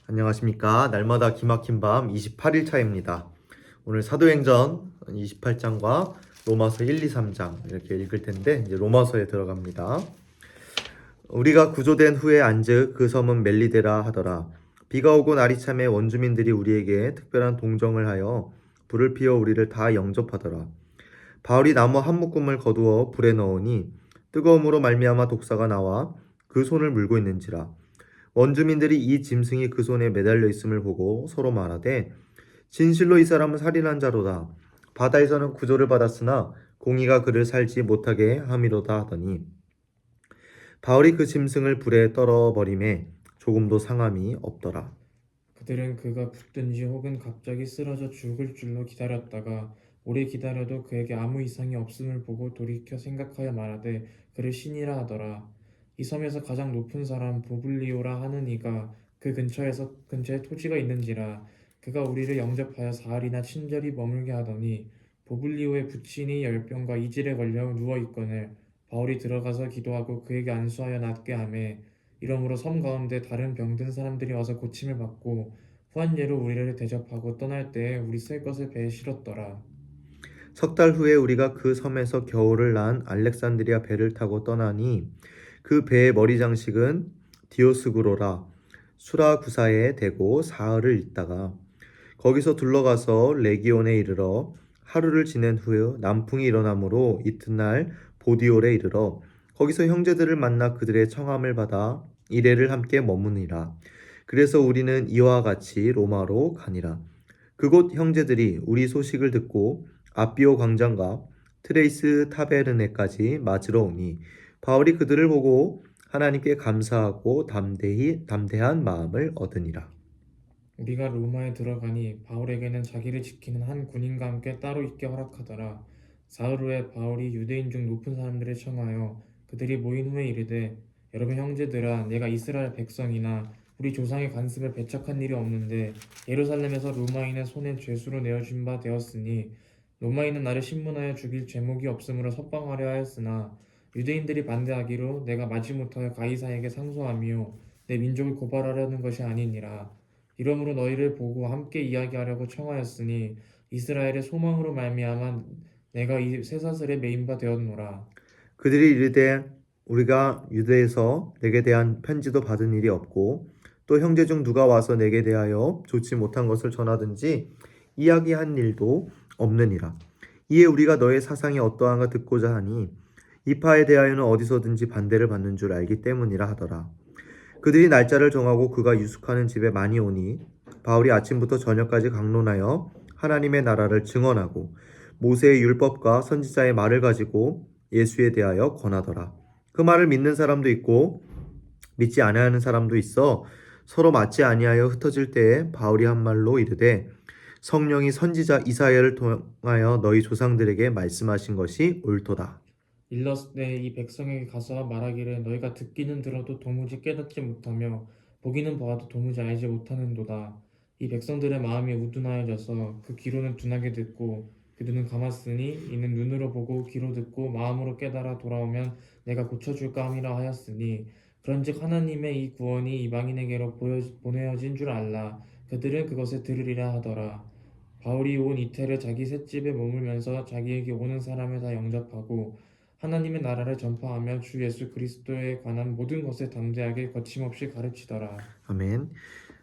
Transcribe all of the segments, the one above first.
안녕하십니까. 날마다 기막힌 밤 28일 차입니다. 오늘 사도행전 28장과 로마서 1, 2, 3장 이렇게 읽을 텐데 이제 로마서에 들어갑니다. 우리가 구조된 후에 안즉 그 섬은 멜리데라 하더라. 비가 오고 날이 참에 원주민들이 우리에게 특별한 동정을 하여 불을 피워 우리를 다 영접하더라. 바울이 나무 한 묶음을 거두어 불에 넣으니 뜨거움으로 말미암아 독사가 나와 그 손을 물고 있는지라. 원주민들이 이 짐승이 그 손에 매달려 있음을 보고 서로 말하되 진실로 이 사람은 살인한 자로다. 바다에서는 구조를 받았으나 공의가 그를 살지 못하게 함이로다 하더니 바울이 그 짐승을 불에 떨어버림에 조금도 상함이 없더라. 그들은 그가 죽든지 혹은 갑자기 쓰러져 죽을 줄로 기다렸다가 오래 기다려도 그에게 아무 이상이 없음을 보고 돌이켜 생각하여 말하되 그를 신이라 하더라. 이 섬에서 가장 높은 사람 보블리오라 하는 이가 그 근처에 토지가 있는지라. 그가 우리를 영접하여 사흘이나 친절히 머물게 하더니 보블리오의 부친이 열병과 이질에 걸려 누워 있거늘 바울이 들어가서 기도하고 그에게 안수하여 낫게 하매 이러므로 섬 가운데 다른 병든 사람들이 와서 고침을 받고 후한 예로 우리를 대접하고 떠날 때에 우리 쓸 것을 배에 실었더라. 석 달 후에 우리가 그 섬에서 겨울을 난 알렉산드리아 배를 타고 떠나니 그 배의 머리 장식은 디오스구로라 수라구사에 대고 사흘을 있다가 거기서 둘러가서 레기온에 이르러 하루를 지낸 후 남풍이 일어나므로 이튿날 보디올에 이르러 거기서 형제들을 만나 그들의 청함을 받아 이레를 함께 머무니라. 그래서 우리는 이와 같이 로마로 가니라. 그곳 형제들이 우리 소식을 듣고 아비오 광장과 트레이스 타베르네까지 맞으러 오니 바울이 그들을 보고 하나님께 감사하고 담대한 마음을 얻으니라. 우리가 로마에 들어가니 바울에게는 자기를 지키는 한 군인과 함께 따로 있게 허락하더라. 사흘 후에 바울이 유대인 중 높은 사람들을 청하여 그들이 모인 후에 이르되 여러분 형제들아 내가 이스라엘 백성이나 우리 조상의 관습을 배척한 일이 없는데 예루살렘에서 로마인의 손에 죄수로 내어준 바 되었으니 로마인은 나를 신문하여 죽일 죄목이 없으므로 석방하려 하였으나 유대인들이 반대하기로 내가 마지못하여 가이사에게 상소하며 내 민족을 고발하려는 것이 아니니라. 이러므로 너희를 보고 함께 이야기하려고 청하였으니 이스라엘의 소망으로 말미암아 내가 이 쇠사슬에 매인 바 되었노라. 그들이 이르되 우리가 유대에서 내게 대한 편지도 받은 일이 없고 또 형제 중 누가 와서 내게 대하여 좋지 못한 것을 전하든지 이야기한 일도 없느니라. 이에 우리가 너의 사상이 어떠한가 듣고자 하니 이파에 대하여는 어디서든지 반대를 받는 줄 알기 때문이라 하더라. 그들이 날짜를 정하고 그가 유숙하는 집에 많이 오니 바울이 아침부터 저녁까지 강론하여 하나님의 나라를 증언하고 모세의 율법과 선지자의 말을 가지고 예수에 대하여 권하더라. 그 말을 믿는 사람도 있고 믿지 아니하는 사람도 있어 서로 맞지 아니하여 흩어질 때에 바울이 한 말로 이르되 성령이 선지자 이사야를 통하여 너희 조상들에게 말씀하신 것이 옳도다. 일렀으되 이 백성에게 가서 말하기를 너희가 듣기는 들어도 도무지 깨닫지 못하며 보기는 보아도 도무지 알지 못하는도다. 이 백성들의 마음이 우둔하여져서 그 귀로는 둔하게 듣고 그 눈은 감았으니 이는 눈으로 보고 귀로 듣고 마음으로 깨달아 돌아오면 내가 고쳐줄까 함이라 하였으니 그런즉 하나님의 이 구원이 이방인에게로 보내어진 줄 알라. 그들은 그것을 들으리라 하더라. 바울이 온 이태를 자기 셋집에 머물면서 자기에게 오는 사람을 다 영접하고 하나님의 나라를 전파하며 주 예수 그리스도에 관한 모든 것을 담대하게 거침없이 가르치더라. 아멘.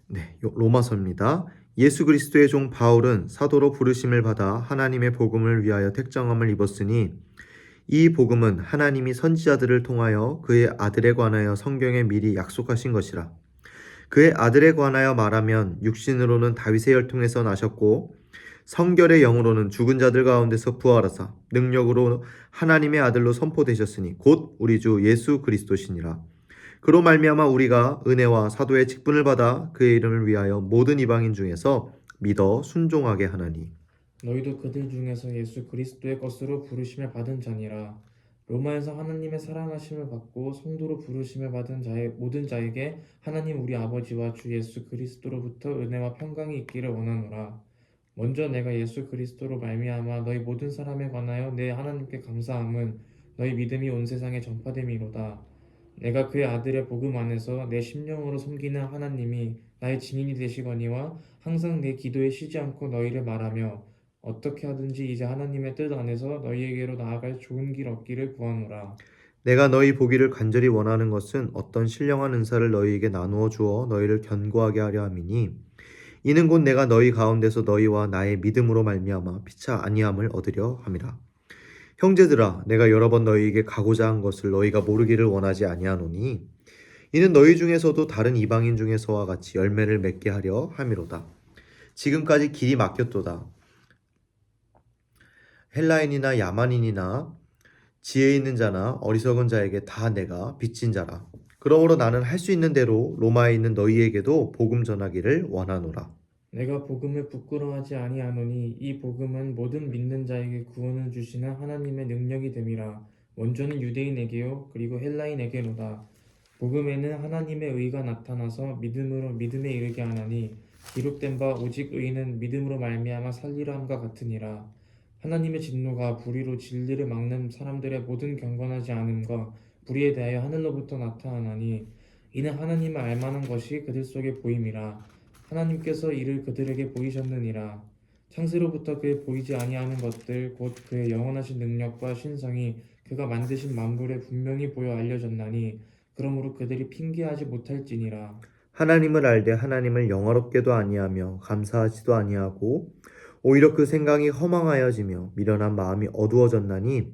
네, 로마서입니다. 예수 그리스도의 종 바울은 사도로 부르심을 받아 하나님의 복음을 위하여 택정함을 입었으니 이 복음은 하나님이 선지자들을 통하여 그의 아들에 관하여 성경에 미리 약속하신 것이라. 그의 아들에 관하여 말하면 육신으로는 다윗의 혈통에서 나셨고 성결의 영으로는 죽은 자들 가운데서 부활하사 능력으로 하나님의 아들로 선포되셨으니 곧 우리 주 예수 그리스도시니라. 그로 말미암아 우리가 은혜와 사도의 직분을 받아 그의 이름을 위하여 모든 이방인 중에서 믿어 순종하게 하나니. 너희도 그들 중에서 예수 그리스도의 것으로 부르심을 받은 자니라. 로마에서 하나님의 사랑하심을 받고 성도로 부르심을 받은 자의 모든 자에게 하나님 우리 아버지와 주 예수 그리스도로부터 은혜와 평강이 있기를 원하노라. 먼저 내가 예수 그리스도로 말미암아 너희 모든 사람에 관하여 내 하나님께 감사함은 너희 믿음이 온 세상에 전파됨이로다. 내가 그의 아들의 복음 안에서 내 심령으로 섬기는 하나님이 나의 증인이 되시거니와 항상 내 기도에 쉬지 않고 너희를 말하며 어떻게 하든지 이제 하나님의 뜻 안에서 너희에게로 나아갈 좋은 길 얻기를 구하노라. 내가 너희 보기를 간절히 원하는 것은 어떤 신령한 은사를 너희에게 나누어 주어 너희를 견고하게 하려 함이니 이는 곧 내가 너희 가운데서 너희와 나의 믿음으로 말미암아 피차 아니함을 얻으려 함이라. 형제들아, 내가 여러 번 너희에게 가고자 한 것을 너희가 모르기를 원하지 아니하노니 이는 너희 중에서도 다른 이방인 중에서와 같이 열매를 맺게 하려 함이로다. 지금까지 길이 막혔도다. 헬라인이나 야만인이나 지혜 있는 자나 어리석은 자에게 다 내가 빚진 자라. 그러므로 나는 할 수 있는 대로 로마에 있는 너희에게도 복음 전하기를 원하노라. 내가 복음을 부끄러워하지 아니하노니 이 복음은 모든 믿는 자에게 구원을 주시는 하나님의 능력이 됨이라. 먼저는 유대인에게요 그리고 헬라인에게로다. 복음에는 하나님의 의가 나타나서 믿음으로 믿음에 이르게 하나니 기록된 바 오직 의인은 믿음으로 말미암아 살리라 함과 같으니라. 하나님의 진노가 불의로 진리를 막는 사람들의 모든 경건하지 않음과 불의에 대하여 하늘로부터 나타나니 이는 하나님을 알만한 것이 그들 속에 보임이라. 하나님께서 이를 그들에게 보이셨느니라. 창세로부터 그의 보이지 아니하는 것들 곧 그의 영원하신 능력과 신성이 그가 만드신 만물에 분명히 보여 알려졌나니 그러므로 그들이 핑계하지 못할지니라. 하나님을 알되 하나님을 영화롭게도 아니하며 감사하지도 아니하고 오히려 그 생각이 허망하여지며 미련한 마음이 어두워졌나니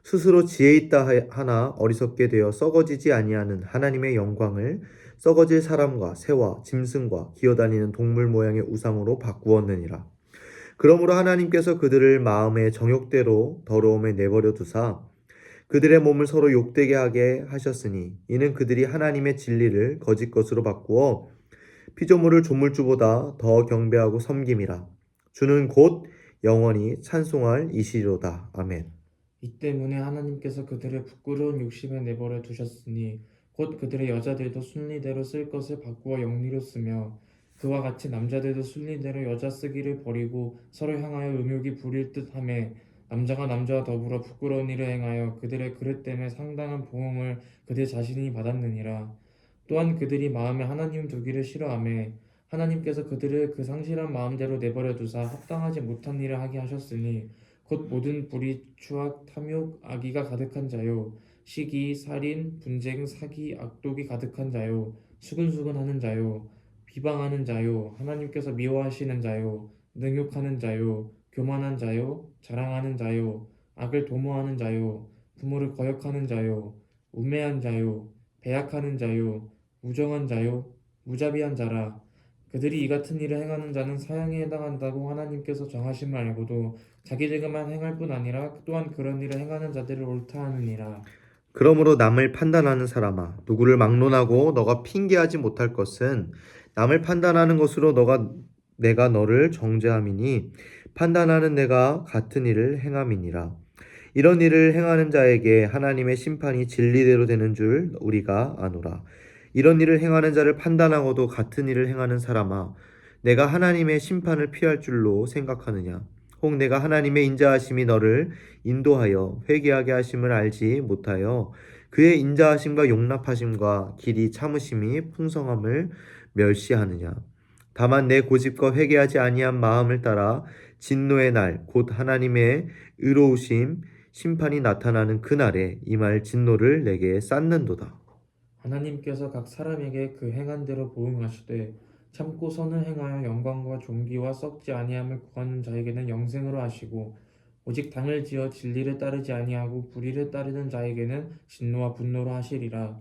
스스로 지혜 있다 하나 어리석게 되어 썩어지지 아니하는 하나님의 영광을 썩어질 사람과 새와 짐승과 기어다니는 동물 모양의 우상으로 바꾸었느니라. 그러므로 하나님께서 그들을 마음의 정욕대로 더러움에 내버려 두사 그들의 몸을 서로 욕되게 하게 하셨으니 이는 그들이 하나님의 진리를 거짓 것으로 바꾸어 피조물을 조물주보다 더 경배하고 섬김이라. 주는 곧 영원히 찬송할 이시로다. 아멘. 이 때문에 하나님께서 그들의 부끄러운 욕심에 내버려 두셨으니 곧 그들의 여자들도 순리대로 쓸 것을 바꾸어 영리로 쓰며 그와 같이 남자들도 순리대로 여자 쓰기를 버리고 서로 향하여 음욕이 부릴 듯하며 남자가 남자와 더불어 부끄러운 일을 행하여 그들의 그릇 때문에 상당한 보응을 그들 자신이 받았느니라. 또한 그들이 마음에 하나님 두기를 싫어하며 하나님께서 그들을 그 상실한 마음대로 내버려 두사 합당하지 못한 일을 하게 하셨으니 곧 모든 불의, 추악, 탐욕, 악의가 가득한 자요 시기, 살인, 분쟁, 사기, 악독이 가득한 자요 수근수근하는 자요 비방하는 자요 하나님께서 미워하시는 자요 능욕하는 자요 교만한 자요 자랑하는 자요 악을 도모하는 자요 부모를 거역하는 자요 우매한 자요 배약하는 자요 무정한 자요 무자비한 자라. 그들이 이 같은 일을 행하는 자는 사형에 해당한다고 하나님께서 정하심을 알고도 자기들만 행할 뿐 아니라 또한 그런 일을 행하는 자들을 옳다 하느니라. 그러므로 남을 판단하는 사람아, 누구를 막론하고 너가 핑계하지 못할 것은 남을 판단하는 것으로 내가 너를 정죄함이니 판단하는 내가 같은 일을 행함이니라. 이런 일을 행하는 자에게 하나님의 심판이 진리대로 되는 줄 우리가 아노라. 이런 일을 행하는 자를 판단하고도 같은 일을 행하는 사람아, 내가 하나님의 심판을 피할 줄로 생각하느냐? 혹 내가 하나님의 인자하심이 너를 인도하여 회개하게 하심을 알지 못하여 그의 인자하심과 용납하심과 길이 참으심이 풍성함을 멸시하느냐? 다만 내 고집과 회개하지 아니한 마음을 따라 진노의 날 곧 하나님의 의로우심 심판이 나타나는 그날에 임할 진노를 내게 쌓는도다. 하나님께서 각 사람에게 그 행한 대로 보응하시되 참고 선을 행하여 영광과 존귀와 썩지 아니함을 구하는 자에게는 영생으로 하시고 오직 당을 지어 진리를 따르지 아니하고 불의를 따르는 자에게는 진노와 분노로 하시리라.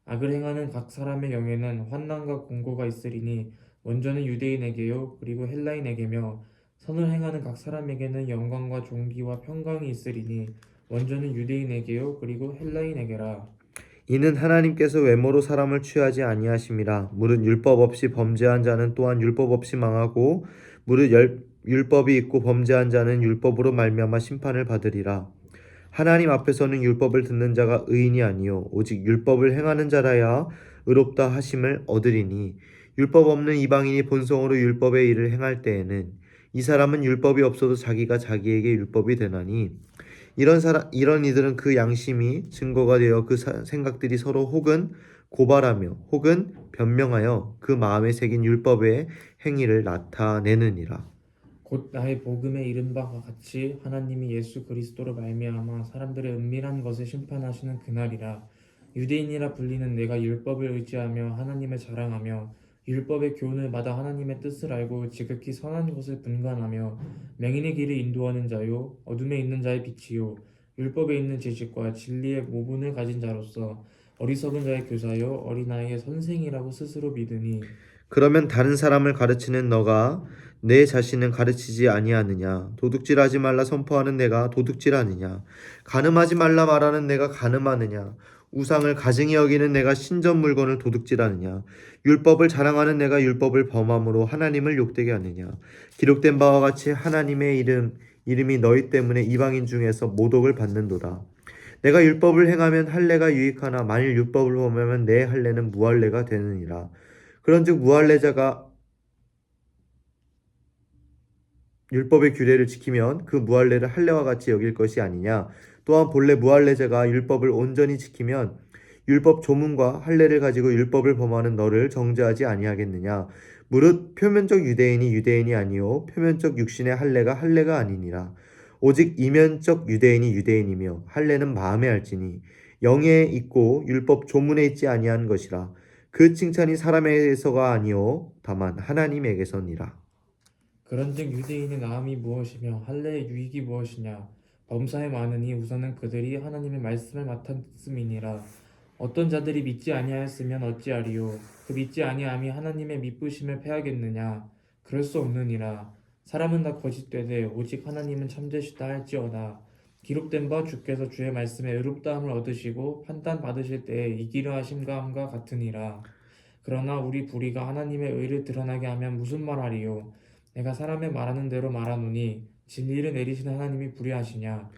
악을 행하는 각 사람의 영에는 환난과 공고가 있으리니 먼저는 유대인에게요 그리고 헬라인에게며 선을 행하는 각 사람에게는 영광과 존귀와 평강이 있으리니 먼저는 유대인에게요 그리고 헬라인에게라. 이는 하나님께서 외모로 사람을 취하지 아니하심이라. 무릇 율법 없이 범죄한 자는 또한 율법 없이 망하고 무릇 율법이 있고 범죄한 자는 율법으로 말미암아 심판을 받으리라. 하나님 앞에서는 율법을 듣는 자가 의인이 아니요 오직 율법을 행하는 자라야 의롭다 하심을 얻으리니 율법 없는 이방인이 본성으로 율법의 일을 행할 때에는 이 사람은 율법이 없어도 자기가 자기에게 율법이 되나니 이런 이들은 그 양심이 증거가 되어 그 생각들이 서로 혹은 고발하며 혹은 변명하여 그 마음에 새긴 율법의 행위를 나타내느니라. 곧 나의 복음에 이른 바와 같이 하나님이 예수 그리스도로 말미암아 사람들의 은밀한 것을 심판하시는 그날이라. 유대인이라 불리는 내가 율법을 의지하며 하나님을 자랑하며 율법의 교훈을 받아 하나님의 뜻을 알고 지극히 선한 것을 분간하며 맹인의 길을 인도하는 자요 어둠에 있는 자의 빛이요 율법에 있는 지식과 진리의 모분을 가진 자로서 어리석은 자의 교사요 어린아이의 선생이라고 스스로 믿으니. 그러면 다른 사람을 가르치는 너가 내 자신은 가르치지 아니하느냐? 도둑질하지 말라 선포하는 내가 도둑질하느냐? 간음하지 말라 말하는 내가 간음하느냐? 우상을 가증히 여기는 내가 신전 물건을 도둑질하느냐? 율법을 자랑하는 내가 율법을 범함으로 하나님을 욕되게 하느냐? 기록된 바와 같이 하나님의 이름이 너희 때문에 이방인 중에서 모독을 받는도다. 내가 율법을 행하면 할례가 유익하나 만일 율법을 범하면 내 할례는 무할례가 되느니라. 그런즉 무할례자가 율법의 규례를 지키면 그 무할례를 할례와 같이 여길 것이 아니냐. 또한 본래 무할례자가 율법을 온전히 지키면 율법 조문과 할례를 가지고 율법을 범하는 너를 정죄하지 아니하겠느냐. 무릇 표면적 유대인이 유대인이 아니요 표면적 육신의 할례가 아니니라. 오직 이면적 유대인이 유대인이며 할례는 마음에 할지니 영에 있고 율법 조문에 있지 아니한 것이라. 그 칭찬이 사람에게서가 아니요 다만 하나님에게서니라. 그런즉 유대인의 나음이 무엇이며 할례의 유익이 무엇이냐. 범사에 많으니 우선은 그들이 하나님의 말씀을 맡았음이니라. 어떤 자들이 믿지 아니하였으면 어찌하리요. 그 믿지 아니함이 하나님의 미쁘심을 패하겠느냐. 그럴 수 없느니라. 사람은 다 거짓되되 오직 하나님은 참되시다 할지어다. 기록된 바 주께서 주의 말씀에 의롭다함을 얻으시고 판단 받으실 때에 이기려 하심과 함과 같으니라. 그러나 우리 불의가 하나님의 의를 드러나게 하면 무슨 말하리요. 내가 사람의 말하는 대로 말하노니 진리를 내리시는 하나님이 불의하시냐.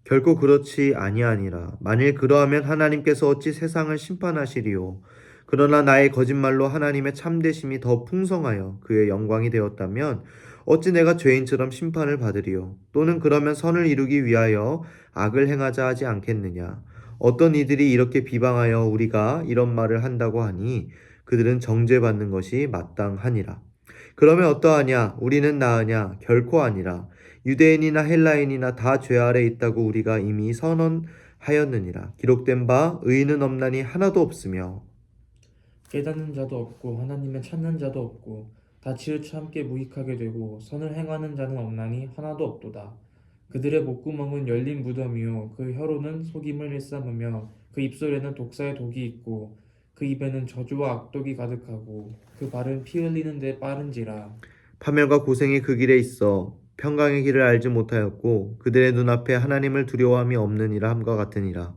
결코 그렇지 아니하니라. 만일 그러하면 하나님께서 어찌 세상을 심판하시리요. 그러나 나의 거짓말로 하나님의 참되심이 더 풍성하여 그의 영광이 되었다면 어찌 내가 죄인처럼 심판을 받으리요. 또는 그러면 선을 이루기 위하여 악을 행하자 하지 않겠느냐. 어떤 이들이 이렇게 비방하여 우리가 이런 말을 한다고 하니 그들은 정죄받는 것이 마땅하니라. 그러면 어떠하냐? 우리는 나으냐? 결코 아니라. 유대인이나 헬라인이나 다 죄 아래 있다고 우리가 이미 선언하였느니라. 기록된 바 의인은 없나니 하나도 없으며 깨닫는 자도 없고 하나님을 찾는 자도 없고 다 치우쳐 함께 무익하게 되고 선을 행하는 자는 없나니 하나도 없도다. 그들의 목구멍은 열린 무덤이요 그 혀로는 속임을 일삼으며 그 입술에는 독사의 독이 있고 그 입에는 저주와 악독이 가득하고 그 발은 피 흘리는 데 빠른지라. 파멸과 고생이 그 길에 있어 평강의 길을 알지 못하였고 그들의 눈앞에 하나님을 두려워함이 없느니라 함과 같으니라.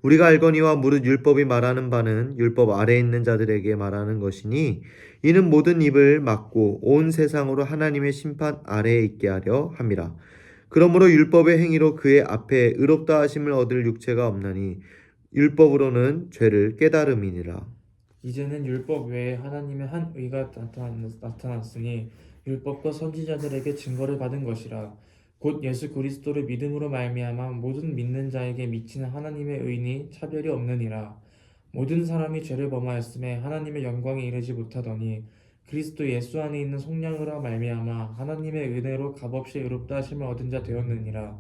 우리가 알거니와 무릇 율법이 말하는 바는 율법 아래에 있는 자들에게 말하는 것이니 이는 모든 입을 막고 온 세상으로 하나님의 심판 아래에 있게 하려 함이라. 그러므로 율법의 행위로 그의 앞에 의롭다 하심을 얻을 육체가 없나니 율법으로는 죄를 깨달음이니라. 이제는 율법 외에 하나님의 한 의가 나타났으니 율법과 선지자들에게 증거를 받은 것이라. 곧 예수 그리스도를 믿음으로 말미암아 모든 믿는 자에게 미치는 하나님의 의니 차별이 없느니라. 모든 사람이 죄를 범하였음에 하나님의 영광에 이르지 못하더니 그리스도 예수 안에 있는 속량으로 말미암아 하나님의 은혜로 값없이 의롭다 하심을 얻은 자 되었느니라.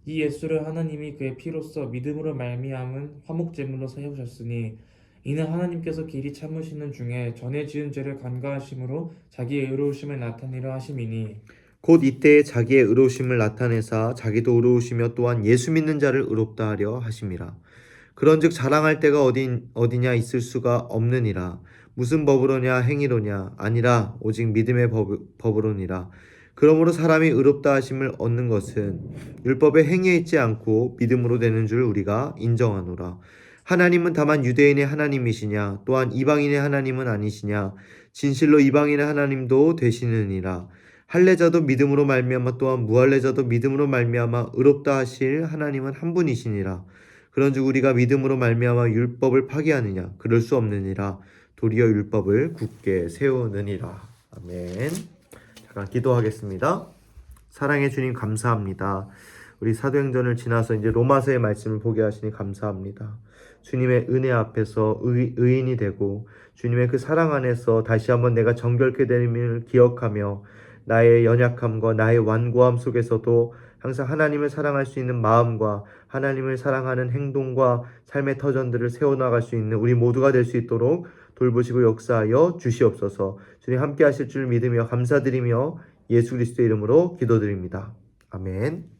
이 예수를 하나님이 그의 피로써 믿음으로 말미암은 화목제물로 세우셨으니 이는 하나님께서 길이 참으시는 중에 전에 지은 죄를 간과하심으로 자기의 의로우심을 나타내려 하심이니. 곧 이때에 자기의 의로우심을 나타내사 자기도 의로우시며 또한 예수 믿는 자를 의롭다 하려 하심이라. 그런즉 자랑할 때가 어디냐 있을 수가 없느니라. 무슨 법으로냐 행위로냐 아니라 오직 믿음의 법으로니라. 그러므로 사람이 의롭다 하심을 얻는 것은 율법의 행위에 있지 않고 믿음으로 되는 줄 우리가 인정하노라. 하나님은 다만 유대인의 하나님이시냐 또한 이방인의 하나님은 아니시냐. 진실로 이방인의 하나님도 되시느니라. 할례자도 믿음으로 말미암아 또한 무할례자도 믿음으로 말미암아 의롭다 하실 하나님은 한 분이시니라. 그런즉 우리가 믿음으로 말미암아 율법을 파기하느냐? 그럴 수 없느니라. 도리어 율법을 굳게 세우느니라. 아멘. 잠깐 기도하겠습니다. 사랑의 주님 감사합니다. 우리 사도행전을 지나서 이제 로마서의 말씀을 보게 하시니 감사합니다. 주님의 은혜 앞에서 의인이 되고 주님의 그 사랑 안에서 다시 한번 내가 정결케 됨을 기억하며 나의 연약함과 나의 완고함 속에서도 항상 하나님을 사랑할 수 있는 마음과 하나님을 사랑하는 행동과 삶의 터전들을 세워나갈 수 있는 우리 모두가 될 수 있도록 돌보시고 역사하여 주시옵소서. 주님 함께 하실 줄 믿으며 감사드리며 예수 그리스도의 이름으로 기도드립니다. 아멘.